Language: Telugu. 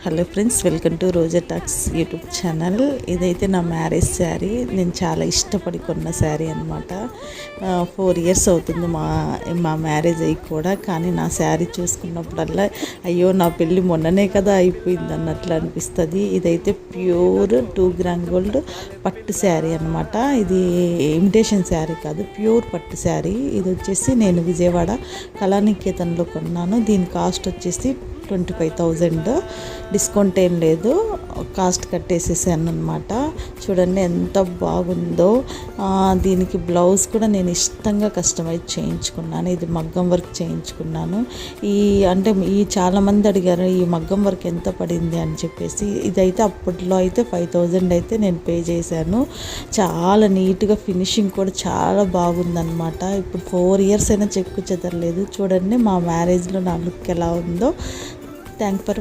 Hello friends, welcome to Roja talks YouTube channel. ఇదైతే నా మ్యారేజ్ శారీ. నేను చాలా ఇష్టపడి కొన్న శారీ అనమాట. 4 years అవుతుంది మా మ్యారేజ్ అయ్యి కూడా. కానీ నా శారీ చూసుకున్నప్పుడల్లా అయ్యో నా పెళ్ళి మొన్ననే కదా అయిపోయింది అన్నట్లు అనిపిస్తుంది. ఇదైతే ప్యూర్ 2 గ్రామ్ గోల్డ్ పట్టు శారీ అనమాట. ఇది ఇమిటేషన్ శారీ కాదు, ప్యూర్ పట్టు శారీ. ఇది వచ్చేసి నేను విజయవాడ కళానికేతన్లో కొన్నాను. దీని కాస్ట్ వచ్చేసి 25,000. డిస్కౌంట్ ఏం లేదు, కాస్ట్ కట్టేసేసాను అనమాట. చూడండి ఎంత బాగుందో. దీనికి బ్లౌజ్ కూడా నేను ఇష్టంగా కస్టమైజ్ చేయించుకున్నాను. ఇది మగ్గం వర్క్ చేయించుకున్నాను. చాలామంది అడిగారు ఈ మగ్గం వర్క్ ఎంత పడింది అని చెప్పేసి. ఇదైతే అప్పట్లో అయితే 5,000 అయితే నేను పే చేశాను. చాలా నీట్గా ఫినిషింగ్ కూడా చాలా బాగుందన్నమాట. ఇప్పుడు 4 years అయినా చెక్కు చెదరలేదు. చూడండి మా మ్యారేజ్లో నా లుక్ ఎలా ఉందో. Thank for